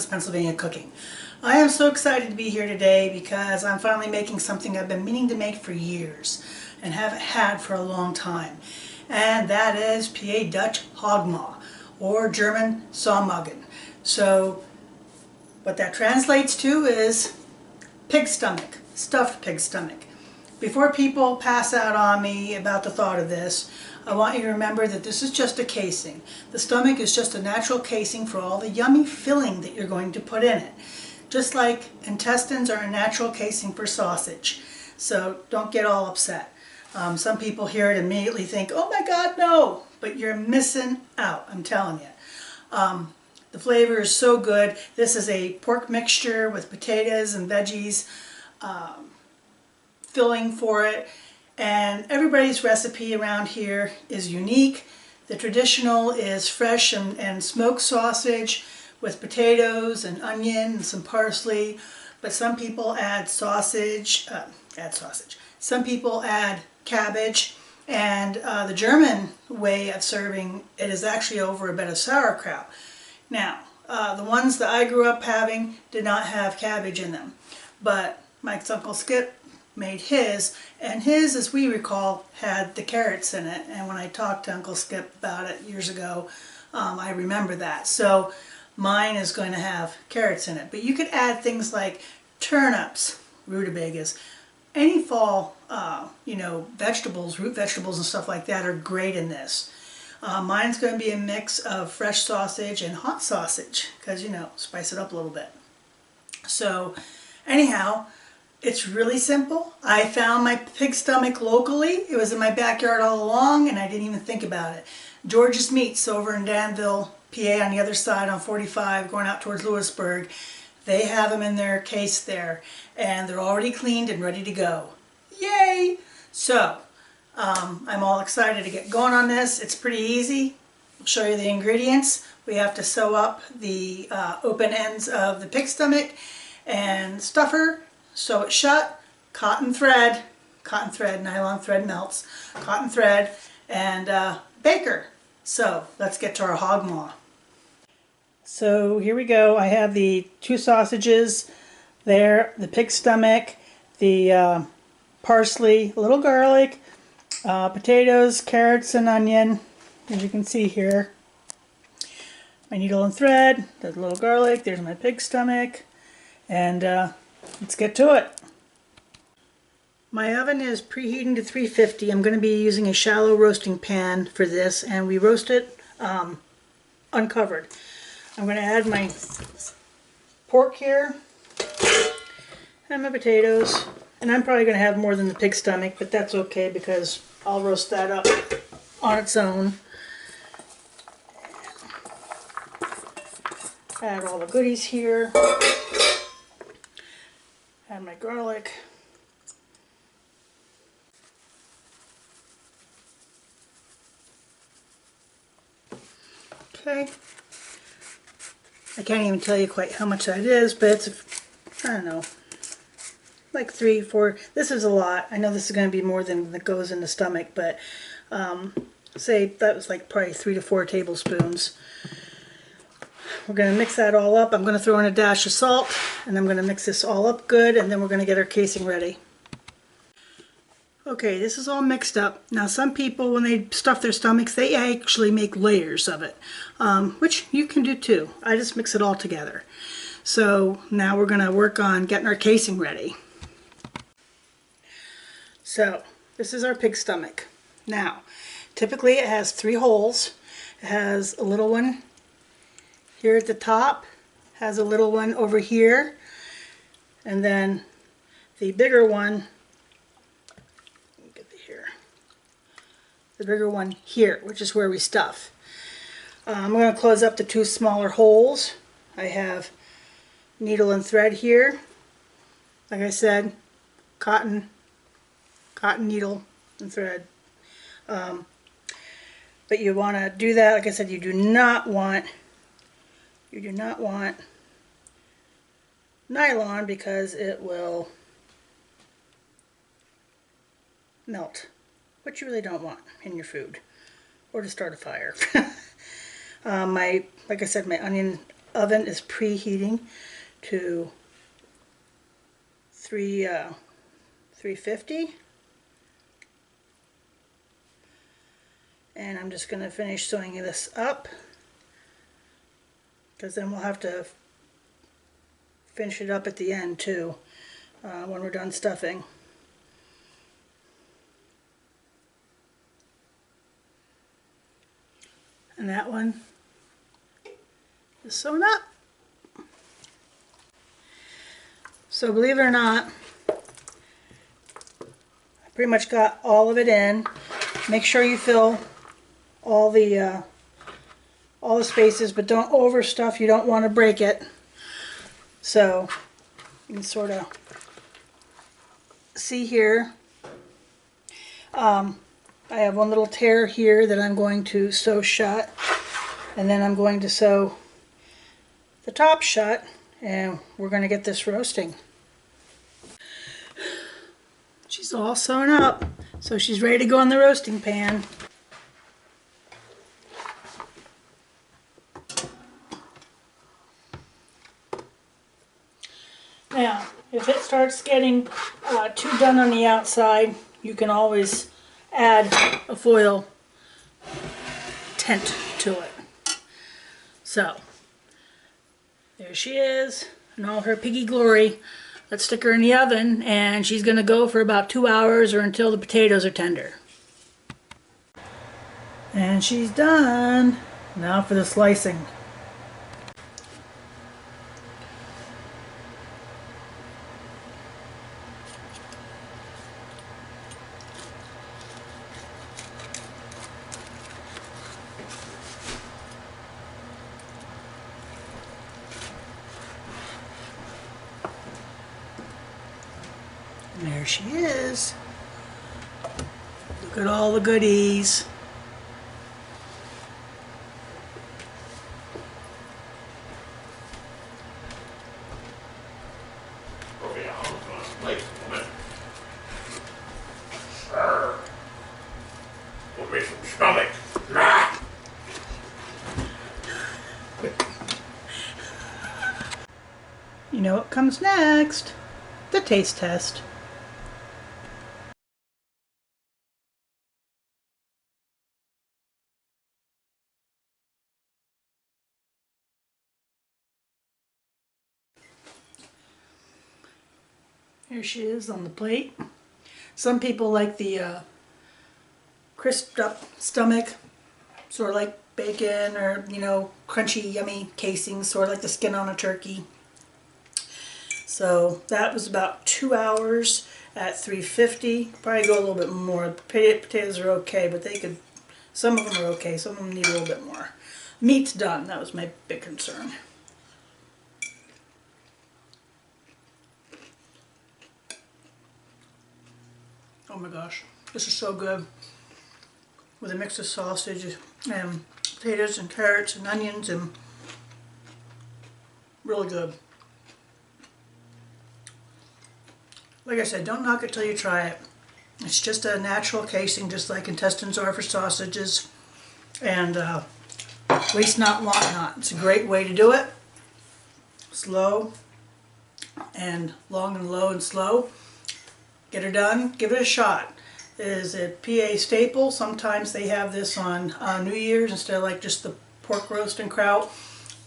Northwest Pennsylvania cooking. I am so excited to be here today because I'm finally making something I've been meaning to make for years and haven't had for a long time. And that is PA Dutch Hog Maw, or German Saumagen. So what that translates to is pig stomach, stuffed pig stomach. Before people pass out on me about the thought of this, I want you to remember that this is just a casing. The stomach is just a natural casing for all the yummy filling that you're going to put in it. Just like intestines are a natural casing for sausage. So don't get all upset. Some people hear it and immediately think, oh my God, no! But you're missing out, I'm telling you. The flavor is so good. This is a pork mixture with potatoes and veggies filling for it. And everybody's recipe around here is unique. The traditional is fresh and smoked sausage with potatoes and onion and some parsley. But some people add sausage. Some people add cabbage. And the German way of serving it is actually over a bit of sauerkraut. Now, the ones that I grew up having did not have cabbage in them. But Mike's Uncle Skip made his, and his, as we recall, had the carrots in it. And when I talked to Uncle Skip about it years ago, I remember that. So mine is going to have carrots in it. But you could add things like turnips, rutabagas, any fall, vegetables, root vegetables and stuff like that are great in this. Mine's going to be a mix of fresh sausage and hot sausage because, spice it up a little bit. So anyhow, it's really simple. I found my pig stomach locally. It was in my backyard all along and I didn't even think about it. George's Meats over in Danville, PA, on the other side on 45 going out towards Lewisburg. They have them in their case there and they're already cleaned and ready to go. Yay! So I'm all excited to get going on this. It's pretty easy. I'll show you the ingredients. We have to sew up the open ends of the pig stomach and stuffer, sew it shut, cotton thread, nylon thread melts, cotton thread, and baker. So let's get to our hog maw. So here we go. I have the two sausages there, the pig stomach, the parsley, a little garlic, potatoes, carrots, and onion, as you can see here. My needle and thread, there's a little garlic, there's my pig stomach, and let's get to it. My oven is preheating to 350. I'm going to be using a shallow roasting pan for this, and we roast it uncovered. I'm going to add my pork here, and my potatoes, and I'm probably going to have more than the pig stomach, but that's okay because I'll roast that up on its own. Add all the goodies here. Add my garlic. Okay. I can't even tell you quite how much that is, but it's, I don't know, like 3, 4. This is a lot. I know this is going to be more than that goes in the stomach, but say that was like probably 3 to 4 tablespoons. We're going to mix that all up. I'm going to throw in a dash of salt, and I'm going to mix this all up good, and then we're going to get our casing ready. Okay, this is all mixed up. Now some people, when they stuff their stomachs, they actually make layers of it, which you can do too. I just mix it all together. So now we're going to work on getting our casing ready. So this is our pig stomach. Now, typically it has 3 holes. It has a little one here at the top, has a little one over here, and then the bigger one, the bigger one here, which is where we stuff. I'm going to close up the 2 smaller holes. I have needle and thread here. Like I said, cotton needle and thread. But you want to do that. Like I said, you do not want nylon because it will melt, which you really don't want in your food or to start a fire. Like I said, my onion oven is preheating to 350. And I'm just going to finish sewing this up, because then we'll have to finish it up at the end too, when we're done stuffing. And that one is sewn up. So believe it or not, I pretty much got all of it in. Make sure you fill all the spaces, but don't overstuff. You don't want to break it. So you can sort of see here. I have one little tear here that I'm going to sew shut, and then I'm going to sew the top shut, and we're going to get this roasting. She's all sewn up, so she's ready to go in the roasting pan. Now, if it starts getting too done on the outside, you can always add a foil tent to it. So, there she is in all her piggy glory. Let's stick her in the oven, and she's going to go for about 2 hours or until the potatoes are tender. And she's done. Now for the slicing. And there she is. Look at all the goodies. You know what comes next? The taste test. Here she is on the plate. Some people like the crisped up stomach, sort of like bacon, or, you know, crunchy, yummy casing, sort of like the skin on a turkey. So that was about 2 hours at 350. Probably go a little bit more. Potatoes are okay, but they could, some of them are okay, some of them need a little bit more. Meat's done. That was my big concern. Oh my gosh, this is so good. With a mix of sausage and potatoes and carrots and onions, and really good. Like I said, don't knock it till you try it. It's just a natural casing, just like intestines are for sausages, and waste not, want not. It's a great way to do it. Slow and long and low and slow. Get her done, give it a shot. It is a PA staple. Sometimes they have this on New Year's instead of like just the pork roast and kraut.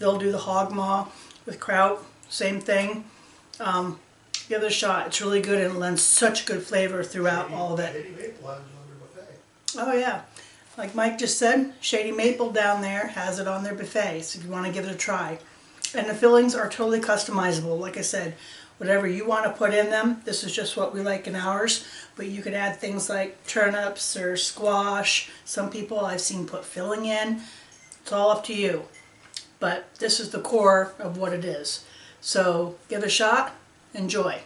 They'll do the hog maw with kraut, same thing. Give it a shot. It's really good, and it lends such good flavor throughout all of it. Oh yeah, like Mike just said, Shady Maple down there has it on their buffet, so if you want to give it a try. And the fillings are totally customizable. Like I said, whatever you want to put in them. This is just what we like in ours, but you could add things like turnips or squash. Some people I've seen put filling in. It's all up to you, but this is the core of what it is. So give it a shot. Enjoy.